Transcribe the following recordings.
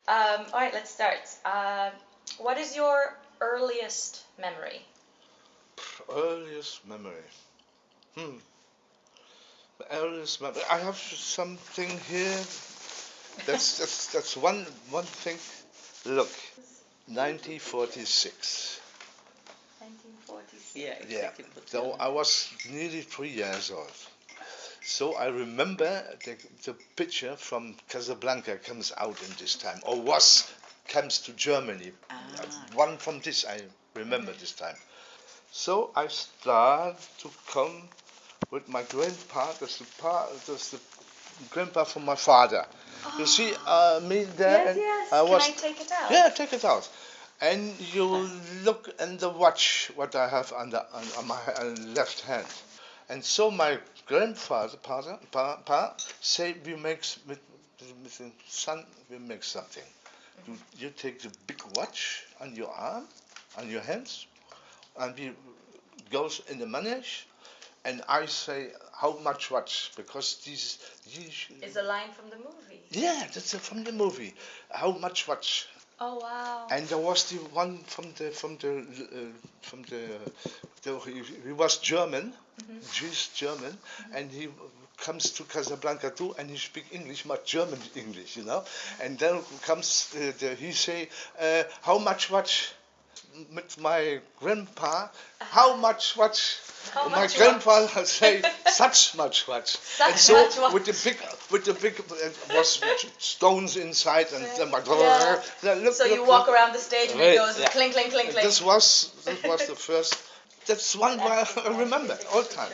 All right, let's start. What is your earliest memory? Earliest memory. Hmm. The earliest memory. I have something here. That's one thing. Look, 1946. 1946. Yeah, Yeah. exactly. So I was nearly 3 years old. So I remember the picture from Casablanca comes out in this time, or comes to Germany. One from this I remember this time. So I start to come with my grandpa. That's the grandpa from my father. You see me there, Yes, and yes. I Can was I take it out? yeah, take it out. And you look in the watch what I have on my left hand. And so my grandfather, say we make with the son we make something. You take the big watch on your arm, on your hands, and we goes in the manage. And I say how much watch because these Is a line from the movie. yeah, that's from the movie. How much watch? Oh wow. And there was the one he was German, Jewish German, and he comes to Casablanca too, and he speak English, but German English, you know. And then comes he say, how much watch? With my grandpa, how much watch? How My much grandpa watch? say such much watch. Such And so much watch. with the big was stones inside and then my Yeah. look, So you look, walk look. around the stage and it goes clink, clink, clink, clink. This was the first. That's one I remember all the time.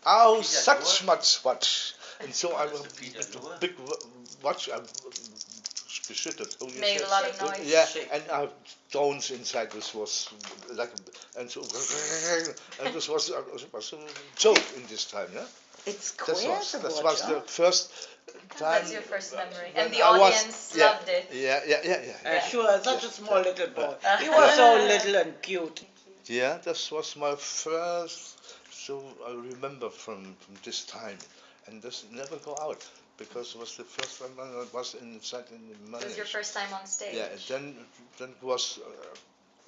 Oh, such much watch. And so I will big watch. I beschüttet. Made a lot of noise. Yeah, and I have stones inside. This was like, and so, and this was a joke in this time, yeah. It's That was the first time. That's your first memory. when And the I was- audience yeah, loved it. Yeah. Sure, such a Yes. small little boy. He was so little and cute. Yeah, this was my first. So I remember from this time, and this never go out because it was the first time when I was inside in the It manage. was your first time on stage. Yeah, then it was.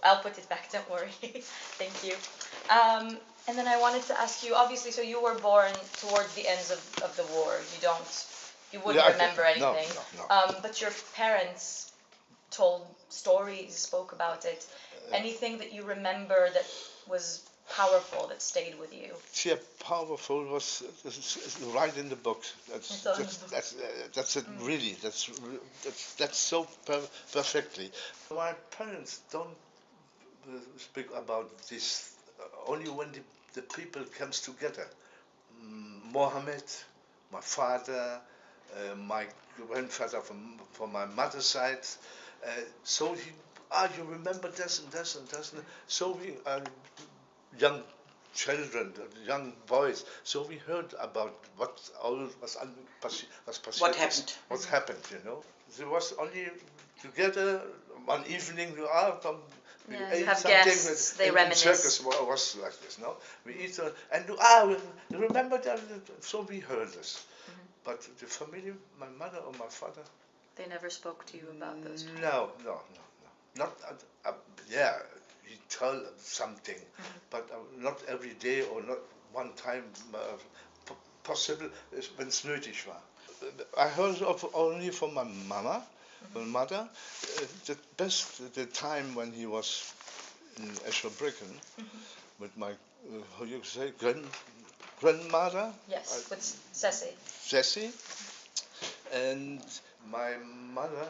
I'll put it back, don't worry. Thank you. And then I wanted to ask you, obviously, so you were born towards the ends of the war. You wouldn't Yeah, remember no, anything. no. But your parents told stories, spoke about it. Anything that you remember that was powerful, that stayed with you? Yeah, powerful was right in the book. It's all in the book. That's it. Really, that's so perfectly. My parents don't speak about this only when the people comes together. Mohammed, my father, my grandfather from my mother's side. So you remember this and this and this. So we young children, young boys. So we heard about what What happened? What happened, you know. There was only together one evening. We Yeah, ate you have something. guests, they in reminisce. Circus was like this, no? We eat we remember that. So we heard this. But the family, my mother or my father, They never spoke to you about those times. no. Not yeah. He tell something, but not every day or not one time possible when es nötig war. I heard only from my mother, the time when he was in Escherbrücken with my, how you say, grandmother. Yes, with Ceci. Jessie, and my mother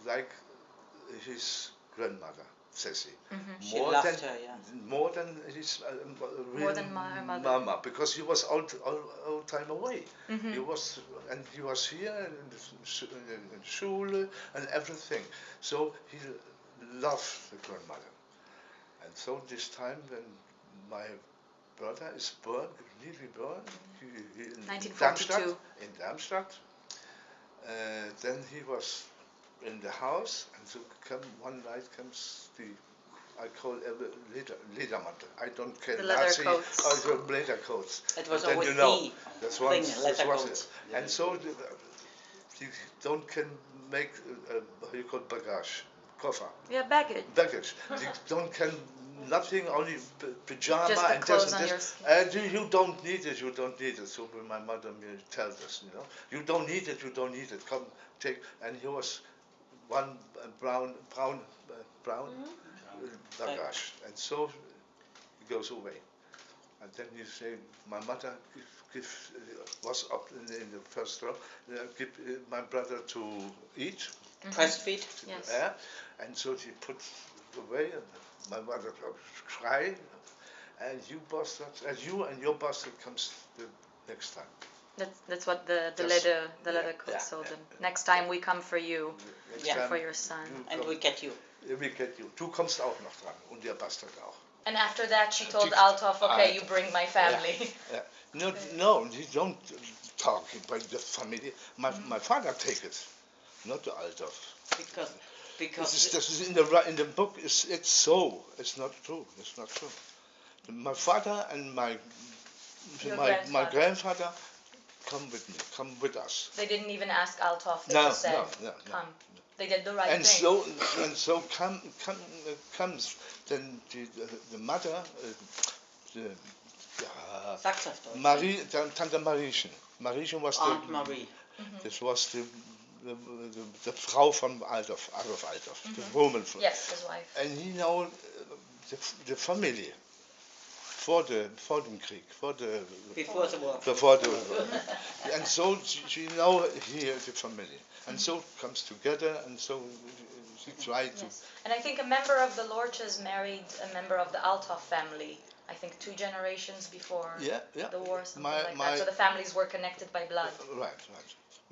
like his grandmother, Ceci. She loved her, yeah. More than his More than her mother. mama, because he was all time away. He was here in Schule and everything. So he loved the grandmother. And so this time when my brother is born, nearly born, in 1942. Darmstadt. Then he was in the house, and so one night comes I call it Ledermantel. I don't care. The leather Nazi coats. or the leather coats. It was And then always you know, the that's thing, one, leather that was coats. it. And so you don't can make how you call bagage, koffer. Yeah, baggage. Baggage. They don't can nothing, only pyjama Just the and clothes this on and your this. skin. And you don't need it, you don't need it. So my mother tells us, you don't need it, you don't need it. Come, take. And here was one brown bagage, and so it goes away. And then you say, my mother was up in the first row, give my brother to eat. Breastfeed. Yes. And so she put away, and my mother cried, and you and your bastard comes the next time. That's what the letter told them. Next time we come for you, for your son. And we get you. We get you. Du kommst auch noch dran, und der Bastard auch. And after that, she told Althoff, okay, you bring my family. No, you don't talk about the family. My father take it, not the Althoff. Because this is in the book. It's so. It's not true. It's not true. My father and my grandfather come with me. Come with us. They didn't even ask Althoff. They just said, come. They did the right thing. And so comes then the mother, Tante Mariechen. Mariechen was Aunt Marie. This was the Frau von Althoff, Adolf Althoff, the woman. Yes, his wife. And he know the family. Vor dem Krieg, before the war. And so she know here the family. And so comes together, and so she tried to. And I think a member of the Lorches married a member of the Althoff family. I think 2 generations before the war, something like that. So the families were connected by blood. Right.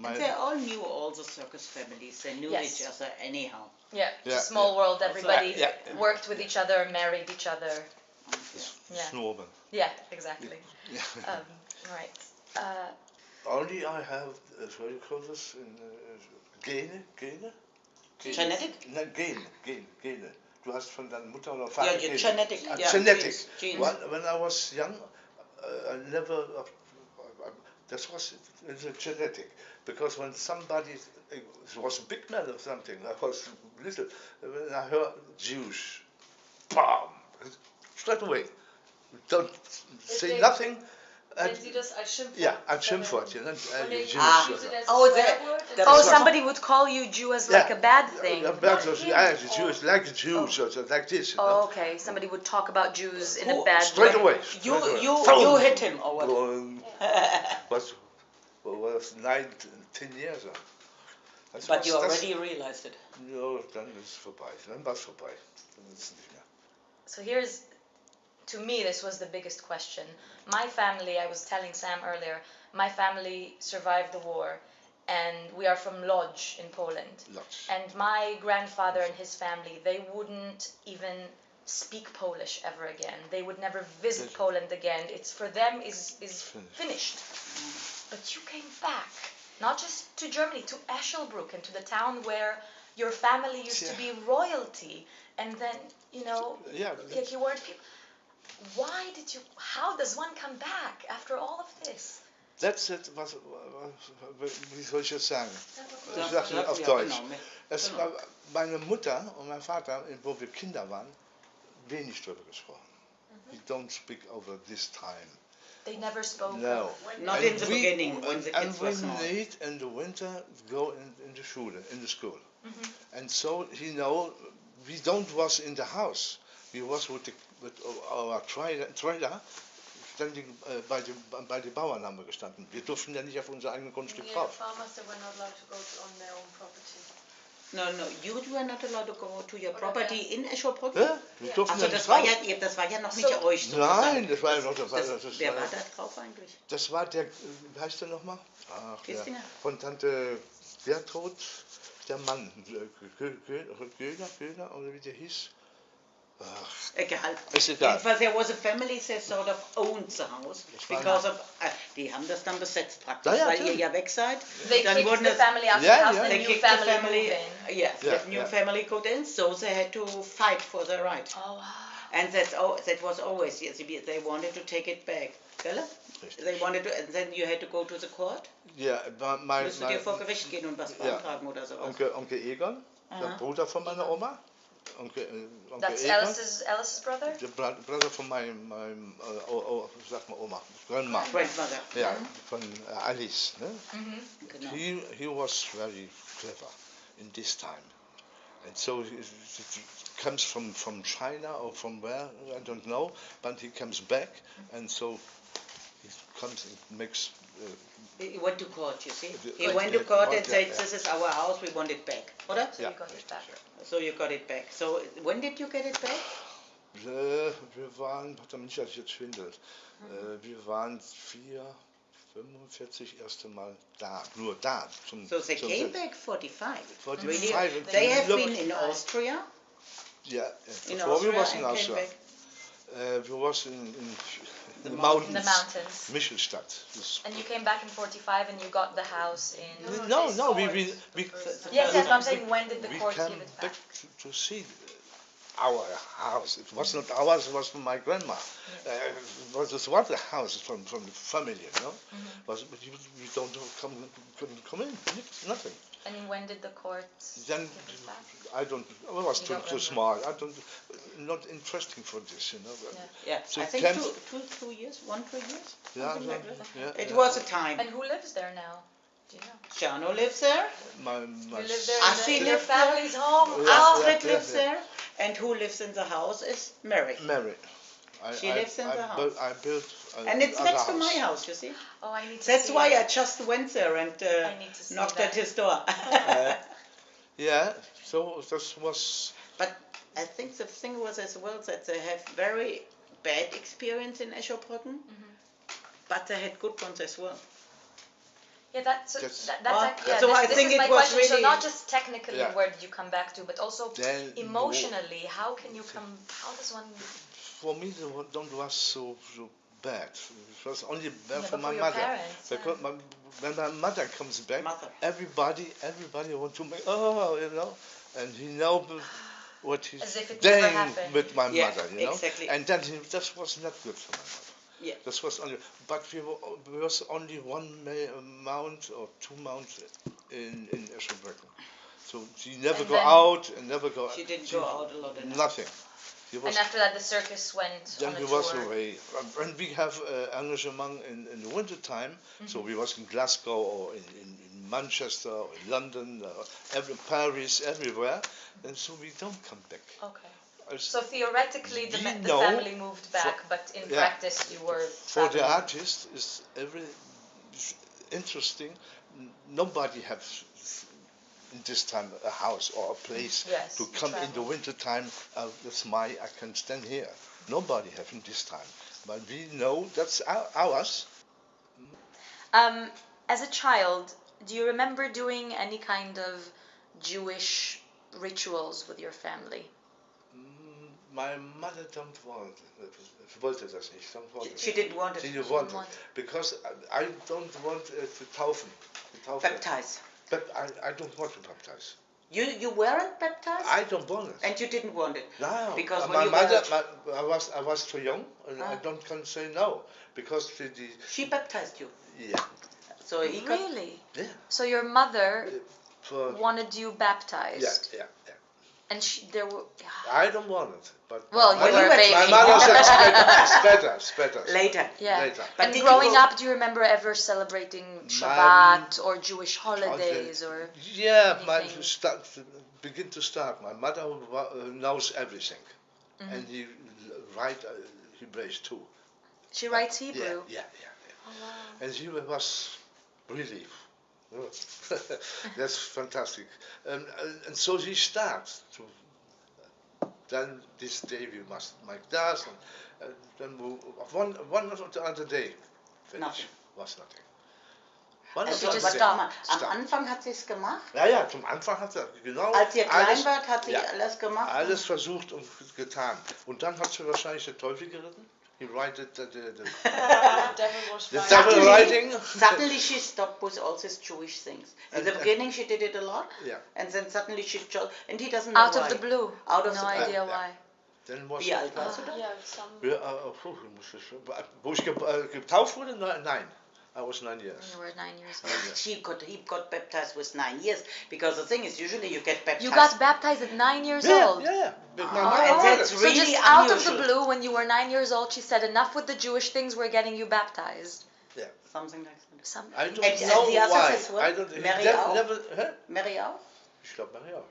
And they all knew all the circus families. They knew each other anyhow. Yeah, it's a small world. Everybody worked with each other, married each other. Snorben. Yeah, exactly. Right. Only I have, what do you call this? Gene? Genetic? No, Gene. Du hast von deiner Mutter oder Vater Gene. Genetic. Genetic. Genes. When I was young, I never. That was genetic, because when somebody was a big man or something, I was little. When I heard Jews, bam, straight away. Don't say nothing. Wenn Sie das als Schimpfwort als Schimpfwort. Somebody would call you Jew as like a bad thing. Jews, like the Jews, or like this. Okay. Somebody would talk about Jews in a bad way. Straight away. You hit him or what? Was 9, 10 years old. But you already realized it. No, dann ist es vorbei. Dann war es vorbei. Dann ist es nicht mehr. So to me, this was the biggest question. My family, I was telling Sam earlier, my family survived the war, and we are from Lorch in Poland. Lorch. And my grandfather and his family, they wouldn't even speak Polish ever again. They would never visit Poland again. It's for them is finished. But you came back, not just to Germany, to Eschelbruck, and to the town where your family used to be royalty, and then you weren't people. Why did you? How does one come back after all of this? That's it. Wie soll ich das sagen? Ich sage es auf Deutsch. Meine Mutter und mein Vater, wo wir Kinder waren, wenig drüber gesprochen. We don't speak over this time. They never spoke. No. Not in the beginning when the kids were small. And we need in the winter go in the school. And so we don't was in the house. We was with our trailer. Ständig bei den Bauern haben wir gestanden. Wir durften ja nicht auf unser eigenes Grundstück drauf. Farmers were not allowed to go on their own property. No, you were not allowed to go to your property in Eschelbruck? Ja, wir durften also das war ja noch nicht euch so. Nein, das war ja noch wer war da drauf eigentlich? Das war der, wie heißt der nochmal? Christina. Von Tante Gertrud, der Mann. Göhner, oder wie der hieß? Egal. Ist egal. Jedenfalls, there was a family that sort of owned the house because of, die haben das dann besetzt praktisch, weil ihr ja weg seid. They dann kicked the family out of the house, the new family moved in. Yes, the new family got in, so they had to fight for their right. Oh wow. And that was always, yes, they wanted to take it back. Gell? They wanted to, and then you had to go to the court? Ja, Musst du dir vor Gericht gehen und was beantragen oder sowas? Onkel Egon, der Bruder von meiner Oma. Onkel That's Egon. Alice's brother? The brother von meinem sag mal Oma, Grandma. Grandmother. Ja, von Alice. Ne? Genau. He was very clever in this time. And so he comes from China or from where, I don't know, but he comes back, and so he comes and makes... He went to court, you see. He went to court and said, this is our house, we want it back. Oder? So you got it back. So you got it back. So when did you get it back? Wir waren, warte mal, nicht, dass ich jetzt schwindel, wir waren 45 erste Mal da, nur da. So they came back 45. 45. Really? They have been in Austria? Yeah, In before we Austria was in and Austria. came back? We was in the mountains. In the mountains. Michelstadt. And you came back in 45 and you got the house in... No, we Yes, but I'm saying, when did the court came give it back back? to see our house. It was not ours, it was from my grandma. It was the house from the family, you know. But we couldn't come in, nothing. And when did the court Then give it back? I was too smart. Not interesting for this, you know. Yeah, So I think 2 years, 1, 2 years. Yeah, Something like that. yeah, It was a time. And who lives there now? Do you know? Jano lives there. My You live there Asi in your lives there. family's home? Yeah. Oh. Astrid lives there. And who lives in the house is Mary. Mary. She lives in the house. I built And it's next to house. my house, you see. Oh, I need to That's see why it. I just went there and I need to see knocked that. at his door. Yeah, so this was... But I think the thing was as well that they have very bad experience in Escherbrücken, but they had good ones as well. Yeah, that's so this think is my it was question. So really- not just technically, Yeah. where did you come back to, but also Then emotionally, how can you come? How does one? For me, it don't was so bad. It was only bad Yeah, for but my for your mother. parents, Because when my mother comes back, Mother. everybody want to make, you know, and he know what he's As if it never doing happened. with my Yeah, mother, you know. exactly. And that was not good for my mother. Yeah. This was only, but we was only one mount or 2 mounts in Escherbrücken. So she never And go then- out and never go. She didn't go out a lot enough. Nothing. She was, And after that, the circus went then on a we tour. was away. And we have engagement in the winter time. So we was in Glasgow or in Manchester or in London, Paris, everywhere. And so we don't come back. Okay. As- So theoretically, the We the know family moved back, but in yeah. practice, you were For the traveling. artist, is interesting. Nobody have in this time a house or a place Yes, to you come in the travel. winter time. I can stand here. Nobody have in this time, but we know that's ours. As a child, do you remember doing any kind of Jewish rituals with your family? My mother wollte das nicht. She didn't want it. She didn't want want it because I don't want to taufen. Baptize. But I don't want to baptize. You weren't baptized? I don't want it. And you didn't want it? No, Because when my you mother, were- I was too young, and I don't can say no because She baptized you. yeah, So he got, Really? yeah, So your mother for wanted you baptized? yeah. And there were... I don't want it, but Well, my you were a mother- baby. My mother said it's better. later. Yeah. Later. But And did you growing go- up, do you remember ever celebrating Shabbat or Jewish holidays or... Yeah, anything? begin to start. My mother knows everything, and he write Hebrew too. She writes Hebrew? Yeah. Oh, wow. And she was really, that's fantastic. And so she starts to, then this day we must make that, and then one or the other day, finish. Nothing. Was nothing. One Also or the just other day. stopped. Am Stop. Anfang hat sie es gemacht. Ja, zum Anfang hat sie genau Als ihr klein alles, wart, hat sie ja, alles gemacht. alles versucht und getan. Und dann hat sie wahrscheinlich den Teufel geritten. He wrote the Devil was the right. devil writing. Suddenly she stopped with all these Jewish things. In the beginning she did it a lot, Yeah. and then suddenly she chose, and he doesn't know Out why. of the blue? Out of no the blue. idea Yeah. why. Then was Wie alt warst du da? Yeah, some. Wo ich getauft wurde? Nein. I was 9 years. You were 9 years old. He got baptized with 9 years, because the thing is, usually you get baptized. You got baptized at 9 years Yeah, old. yeah. With my Oh, mother. and that's So really just out of the unusual. blue, when you were 9 years old, she said, "Enough with the Jewish things. We're getting you baptized." Something like that. I don't And know the others why. as well? I don't. Mary auch? Mary auch? Ich glaube Mary auch.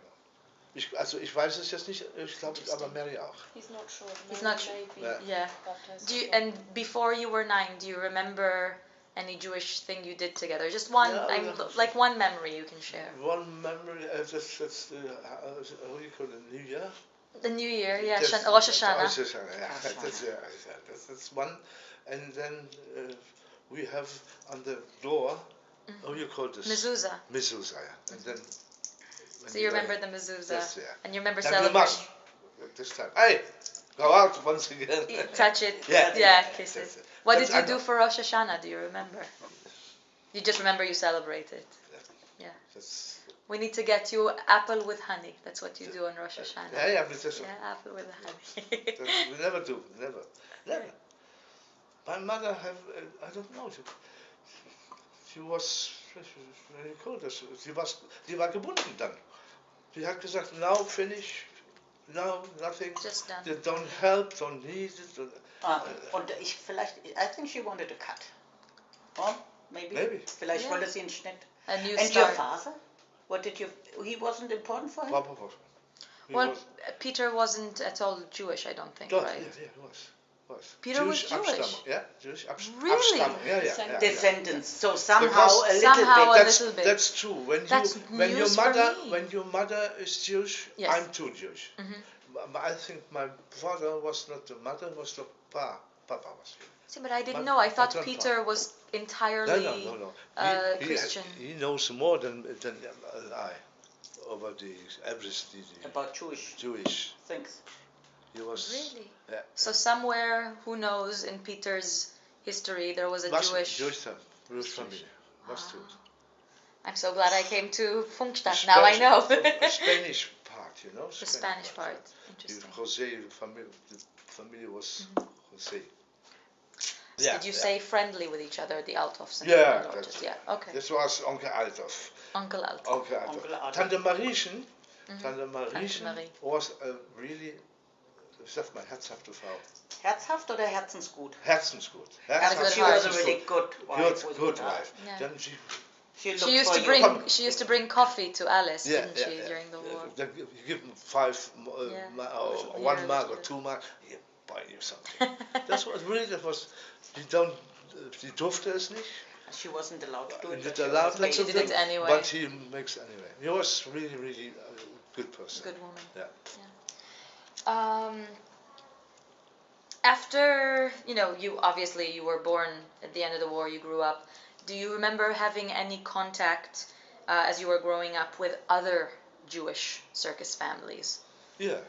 Ja. Ich weiß es jetzt nicht. Ich glaube aber Mary auch. He's not sure. He's not sure. Maybe Yeah. baptized Do you, as well. and before you were 9, do you remember any Jewish thing you did together? Just one, like one memory you can share. One memory. That's how you call it, New Year. The New Year, yeah, That's- Rosh Hashanah. Rosh Hashanah, yeah. That's one. And then we have on the door. How you call this? Mezuzah. Mezuzah, yeah. And then. So you remember the mezuzah, Yes, yeah. and you remember Then you celebrating. must. This time, hey, go out once again. You touch it, Yeah. kiss That's it. it. What That's did you I do know. for Rosh Hashanah? Do you remember? You just remember you celebrated. That's, We need to get you apple with honey. That's what you do on Rosh Hashanah. yeah, but that's Yeah, apple with honey. that we never do, never. My mother have, I don't know. She was, very cool. Die war gebunden dann. Die hat gesagt, now finish, no, nothing. Just done. They don't help, don't need it. Und I think she wanted a cut. Or maybe. Maybe. Vielleicht Yeah. wollte sie einen Schnitt. A new And your start. father? What did he wasn't important for him? Papa was. He Well, was, Peter wasn't at all Jewish, I don't think, yeah, right? he was. Peter was Jewish? Abstammung, yeah, Jewish Really? Abstammung, yeah. Descendants. So somehow Because a little somehow bit. a little bit. That's true. When That's when your news for mother me. when your mother is Jewish, Yes. I'm too Jewish. Mhm. But I think my father was not the mother, was the Papa was. See, but I didn't My- know. I my thought grandpa. Peter was entirely No. Christian. He knows more than I over the everything About Jewish Jewish. things. He was Really? Yeah. So somewhere, who knows, in Peter's history, there was a Jewish Jewish. family. Was Wow. too. I'm so glad I came to Pfunstadt. Now I know. The Spanish part, you know. The Spanish part. The Interesting. Jose family was Jose. Did you say friendly with each other, the Althoffs and Yeah, the Lorches? that's- Yeah, okay. This was Onkel Althoff. Uncle Althoff. Onkel Onkel Althoff. Althoff. Tante Mariechen. Mhm. Tante Mariechen Marie. was a really, ich sag mal, herzhafte Frau. Herzhaft oder herzensgut? Herzensgut. good She was a heart. really good wife. with Good heart. wife. Yeah. Then she, She looked She used for to you. bring. She used to bring coffee to Alice, didn't she, during the war? Then you give them 5 Yeah. or Yeah, 1 mark or that's 2 mark. He buy you something. That was. Die durfte es nicht. She wasn't allowed to do it. Not but she allowed always She made did it anyway. But he makes anyway. He was really a good person. Good woman. Yeah. After you were born at the end of the war. You grew up. Do you remember having any contact as you were growing up with other Jewish circus families? Yeah,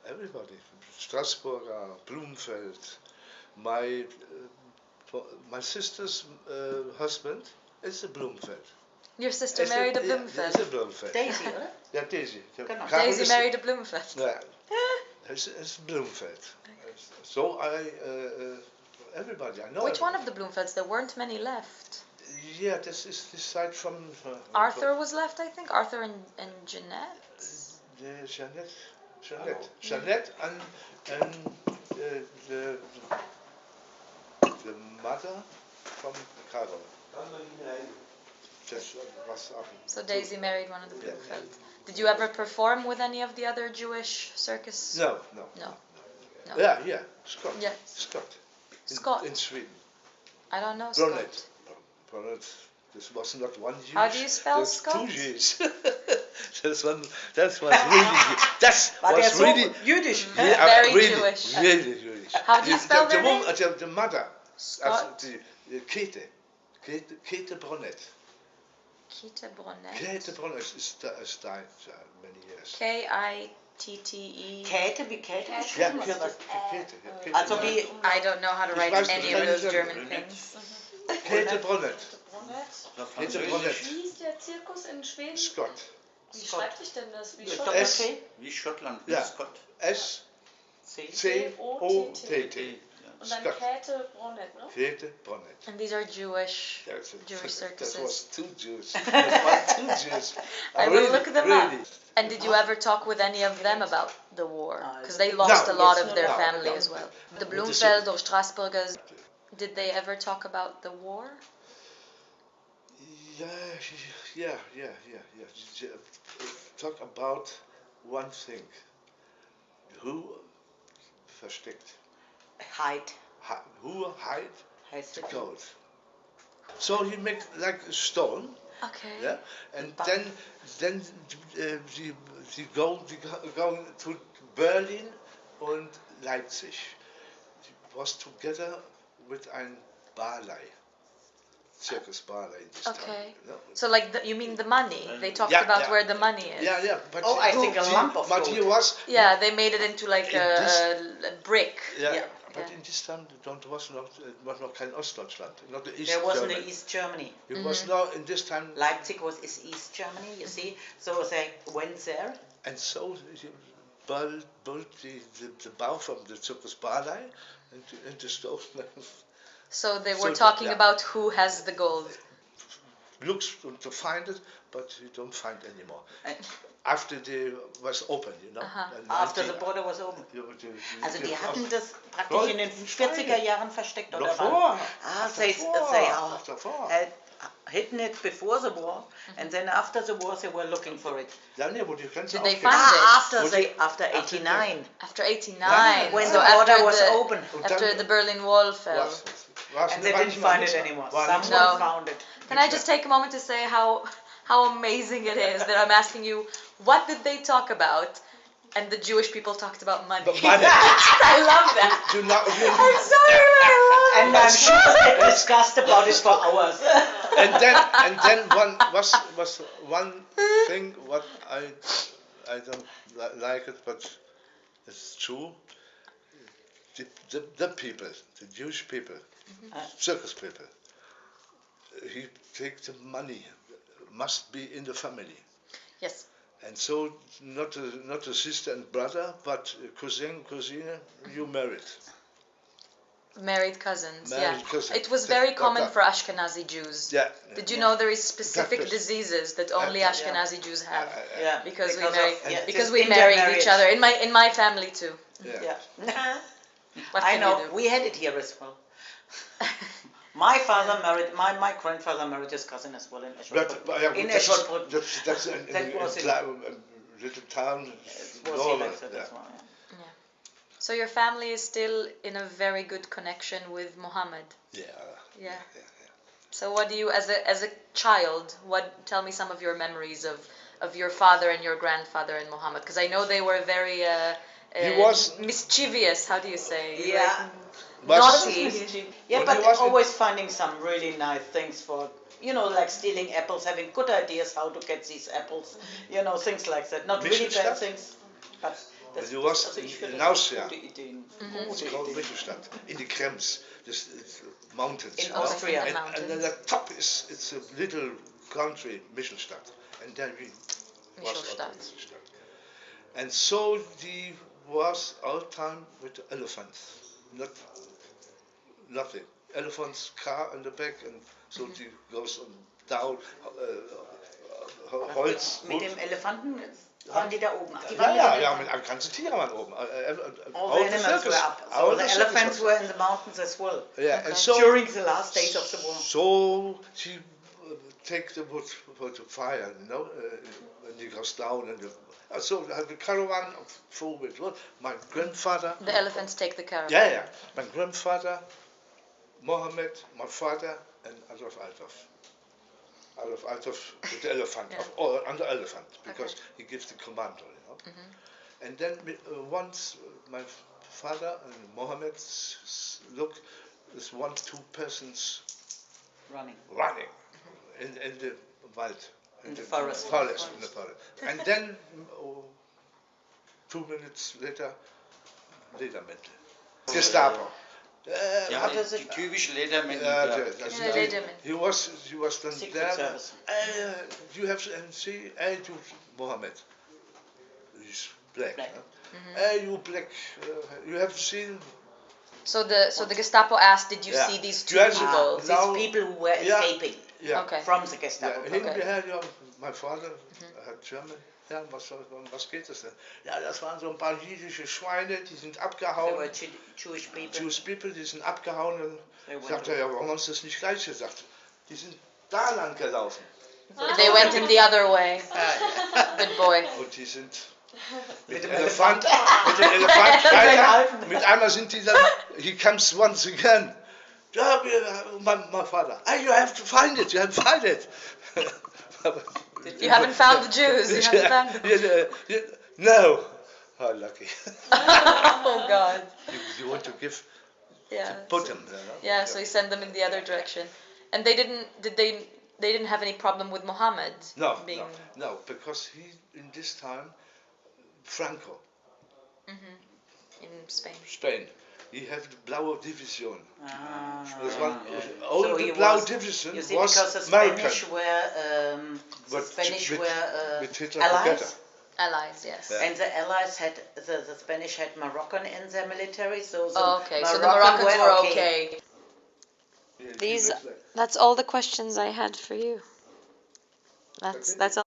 everybody. Strasburger, Blumenfeld. My sister's husband is a Blumenfeld. Your sister married a Is Blumenfeld. a Blumenfeld. Daisy, oder? Ja, Daisy. Genau. Karel Daisy is- married a Blumenfeld. Yeah, it's Blumenfeld. So everybody, I know. Which one everybody. of the Blumenfelds? There weren't many left. Yeah, this is this side from. Arthur was left, I think. Arthur and Jeanette. Jeanette, and the mother from Karel. This was So Daisy married one of the Yeah. Blumenfeld. Did you ever perform with any of the other Jewish circus? No. No. Yeah, Scott. Yeah. Scott. Scott. In Sweden. I don't know Brunet. Scott. Brunet. This was not one Jewish. How do you spell there's Scott? 2 Jews. That was really. That War der was so really. jüdisch? Yeah, Very really, Jewish. Really Jewish. How do you spell the their name? The mother. Scott. Käthe Brunet. Kita Brunet. Käthe Brunet is died many years. K-I-T-T-E. Käthe wie Käthe Ja, geschrieben oder was? Käthe. Also wie I don't know how to write weiß any nicht, of those Brunet. German things. Käthe Brunet. Brunet. Käthe Brunet. Wie hieß der Zirkus in Schweden? Scott. Wie schreibt sich denn das? Wie S. Wie Schottland. Ja. Scott. S-C-O-T-T. Und dann Käthe Bronnet, no? Käthe Bronnet. And these are Jewish circuses. That was too Jewish. That was too Jewish. I will look them up. And did you ever talk with any of them about the war? Because they lost a lot of their family as well. The Bloemveld or Strasburgers, did they ever talk about the war? Yeah. Talk about one thing. Who versteckt? Hide. Who hide Heißt the it. gold? So he make like a stone. Okay. Yeah, and then the go to Berlin and Leipzig. He was together with ein Ballet, circus ballet in this time. You know? So like you mean the money? They talked about where the money is. Yeah. But I think a lump of but gold. he was. Yeah, they made it into like a brick. Yeah. But in this time, was noch kein Ostdeutschland, not the East There wasn't Germany. the East Germany. It was now in this time. Leipzig is East Germany, you see. So they went there. And so he built the bow from the circus ballet and the stone. So they were talking about who has the gold. Looks to find it, but you don't find anymore. After the was open, you know. After the border was open. Also die hatten das praktisch in den 40er Jahren versteckt oder Davor. They hidden it before the war, and then after the war they were looking for it. Ja, nee, wo die Grenze Did they aufgeht. find it? After 89. After 89. When so the border after was the, open. After the Berlin Wall fell. And they didn't find it anymore. Someone found it. Can I just take a moment to say how amazing it is that I'm asking you, what did they talk about? And the Jewish people talked about money. I love that. I'm sorry, I love it. And I'm sure they discussed about it for hours. and then was one thing what I don't like it, but it's true. The people, the Jewish people, circus people, he takes the money, must be in the family. Yes. And so not a sister and brother, but cousin, you married. Married cousins, Cousins. It was very common for Ashkenazi Jews. Yeah. Did you know there is specific diseases that only Ashkenazi Jews have? Because we married each other. In my family too. Yeah. I know. We had it here as well. My father married, my grandfather married his cousin as well in Escholbrunn. In Escholbrunn. That's in a little town. Normal. So your family is still in a very good connection with Mohammed. Yeah. So what do you, as a child, tell me some of your memories of your father and your grandfather and Mohammed? Because I know they were very he was mischievous. How do you say? Yeah. Naughty. Yeah, but always finding some really nice things for, like stealing apples, having good ideas how to get these apples, things like that. Not really bad things, but du warst in Austria, Mittelstadt, in the Krems, the mountains. In Austria. And then the top it's a little country, Mittelstadt. And then we was Mittelstadt. And so he was all time with the elephants. Nothing. Elephants, car in the back, and so he goes on down, Holz. Mit dem Elefanten waren die da oben. Ja, mit einem ganzen Tier waren oben. All the animals were up. So the elephants were in the mountains as well. Yeah, and so during the last days of the war. So she take the wood for the fire, and he goes down and so the caravan full with wood. My grandfather. The elephants take the caravan. Yeah. My grandfather, Mohammed, my father, and Adolf Althoff with the elephant, on the elephant, because he gives the command, And then once my father and Mohammed look, there's 1-2 persons running in the wild. In the forest. And then 2 minutes later, Ledermäntel. Gestapo. Ja, What is die it? typischen Ledermäntel. Lederman. He was then Secret there. Service. You have to see, to Mohammed. He's black. Black. Huh? You black. You have seen. So the Gestapo asked, did you Yeah. see these two You have- people? These Now- people who were Yeah. escaping Yeah. Okay. from the Gestapo. Ja, hinterher, Okay. ja, mein Vater hat German. Ja, was geht das denn? Ja, das waren so ein paar jüdische Schweine, die sind They were abgehauen. Jewish people. Jewish people, die sind abgehauen. Und They went sagt er, ja, warum hast du das nicht gleich gesagt? Die sind da lang gelaufen. They went in the other way. Good boy. Und die sind Mit dem mit dem Elefant. Elefant weiter. Halten. Mit einmal sind die dann, he comes once again. Ja, mein Vater, you have to find it, you have to find it. You haven't found the Jews. You haven't found them. No. Oh, lucky. Oh God. You want to give, Yeah. put so- them there, no? Yeah. So he sent them in the other direction, and they didn't. They didn't have any problem with Muhammad being. No, because he, in this time, Franco, In Spain. Spain, he had the Blaue Division. Ah, Das war, yeah. all So the he Blaue was- Division You see, was because the American. Spanish were But with Hitler allies, together. Allies, yes. Yeah. and the allies had the Spanish had Moroccan in their military, so the Oh, okay. So the Moroccan Moroccans were okay. Yeah, These- he was like- That's all the questions I had for you. That's all.